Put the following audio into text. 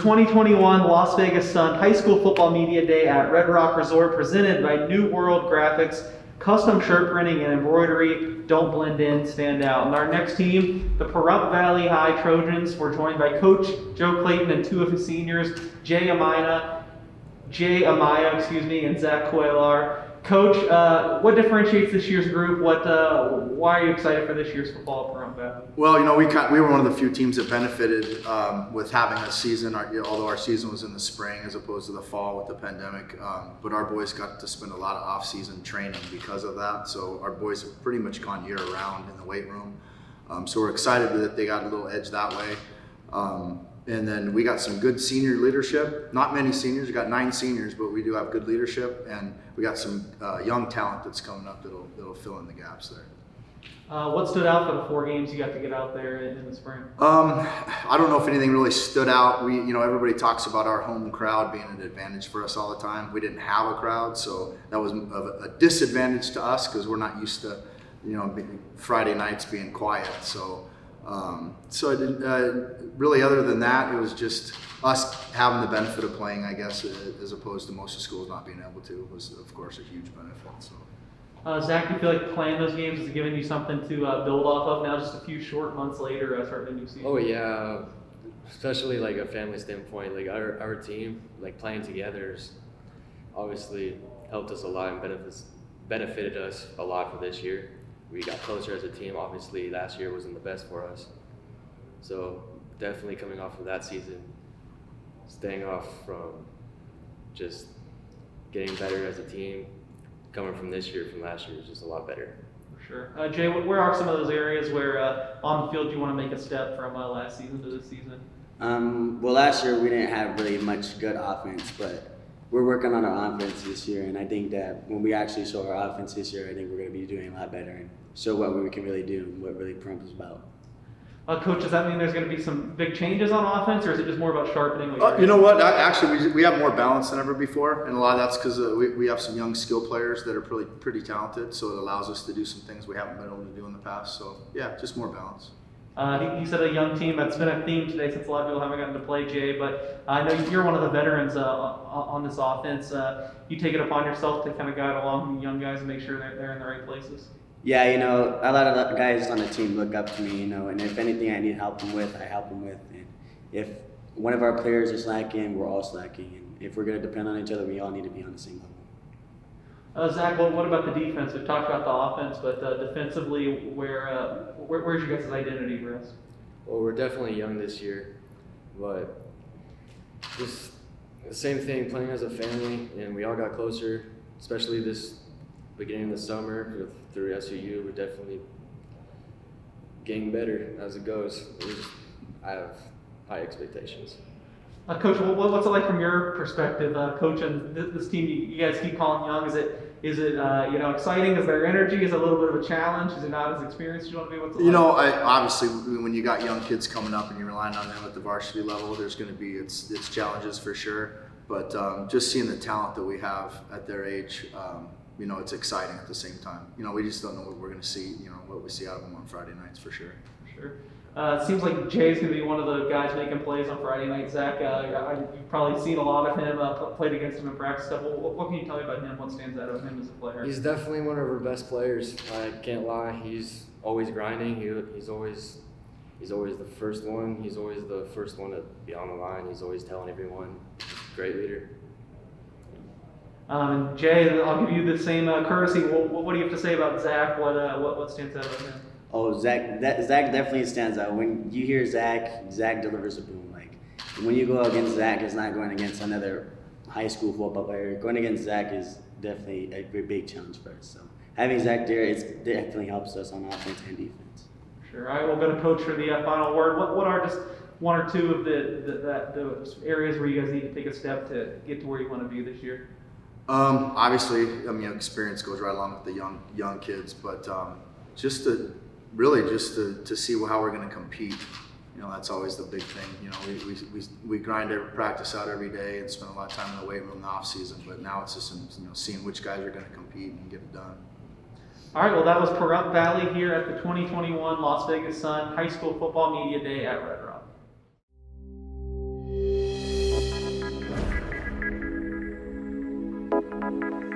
2021 Las Vegas Sun High School Football Media Day at Red Rock Resort, presented by New World Graphics. Custom shirt printing and embroidery. Don't blend in, stand out. And our next team, the Pahrump Valley High Trojans, were joined by Coach Joe Clayton and two of his seniors, Jay Amaya, and Zach Cuellar. Coach, what differentiates this year's group? Why are you excited for this year's football at Pahrump Valley? Well, we were one of the few teams that benefited with having a season, although our season was in the spring as opposed to the fall with the pandemic. But our boys got to spend a lot of off-season training because of that. So our boys have pretty much gone year-round in the weight room. So we're excited that they got a little edge that way. And then we got some good senior leadership. Not many seniors, we got 9 seniors, but we do have good leadership, and we got some young talent that's coming up that'll fill in the gaps there. What stood out for the 4 games you got to get out there in the spring? I don't know if anything really stood out. Everybody talks about our home crowd being an advantage for us all the time. We didn't have a crowd, so that was a disadvantage to us because we're not used to, Friday nights being quiet. So I didn't, really, other than that, it was just us having the benefit of playing, I guess, as opposed to most of the schools not being able to, was of course a huge benefit. So. Zach, do you feel like playing those games is giving you something to build off of now, just a few short months later, starting a new season? Oh yeah, especially like a family standpoint, like our team, like playing together, has obviously helped us a lot and benefited us a lot for this year. We got closer as a team. Obviously, last year wasn't the best for us, so definitely coming off of that season, staying off from just getting better as a team. Coming from this year, from last year, is just a lot better. For sure. Jay, where are some of those areas where on the field you want to make a step from last season to this season? Well, last year we didn't have really much good offense, but we're working on our offense this year, and I think that when we actually show our offense this year, I think we're going to be doing a lot better and show what we can really do and what really Pahrump is about. Coach, does that mean there's going to be some big changes on offense, or is it just more about sharpening? You know what? Actually, we have more balance than ever before, and a lot of that's because we have some young skill players that are pretty talented, so it allows us to do some things we haven't been able to do in the past. So, yeah, just more balance. He said a young team. That's been a theme today since a lot of people haven't gotten to play, Jay, but I know you're one of the veterans on this offense. You take it upon yourself to kind of guide along the young guys and make sure they're in the right places. Yeah, a lot of the guys on the team look up to me, and if anything I need help them with, I help them with. And if one of our players is slacking, we're all slacking. And if we're going to depend on each other, we all need to be on the same level. Zach, what about the defense? We've talked about the offense, but defensively, where's your guys' identity for us? Well, we're definitely young this year, but just the same thing, playing as a family, and we all got closer, especially this beginning of the summer through SUU. We're definitely getting better as it goes. I have high expectations. Coach, what's it like from your perspective, coaching this team? You guys keep calling young. Is it exciting? Is there energy? Is it a little bit of a challenge? Is it not as experienced as you want to be? What's it like? Obviously, when you got young kids coming up and you're relying on them at the varsity level, there's going to be its challenges for sure. But just seeing the talent that we have at their age, it's exciting at the same time. We just don't know what we're going to see, what we see out of them on Friday nights for sure. Sure. It seems like Jay's going to be one of the guys making plays on Friday night. Zach, you've probably seen a lot of him, played against him in practice stuff. What can you tell me about him? What stands out of him as a player? He's definitely one of our best players. I can't lie. He's always grinding. He's always the first one. He's always the first one to be on the line. He's always telling everyone. Great leader. Jay, I'll give you the same courtesy. What do you have to say about Zach? What stands out about him? Oh, Zach definitely stands out. When you hear Zach delivers a boom. Like when you go against Zach, it's not going against another high school football player. Going against Zach is definitely a very big challenge for us. So having Zach there, it definitely helps us on offense and defense. Sure. All right, we'll go to Coach for the final word. What are just one or two of the areas where you guys need to take a step to get to where you want to be this year? Obviously, experience goes right along with the young kids, but just to see how we're going to compete. That's always the big thing. We grind every practice out every day and spend a lot of time in the weight room in the off season. But now it's just seeing which guys are going to compete and get it done. All right. Well, that was Pahrump Valley here at the 2021 Las Vegas Sun High School Football Media Day at Red Rock. you.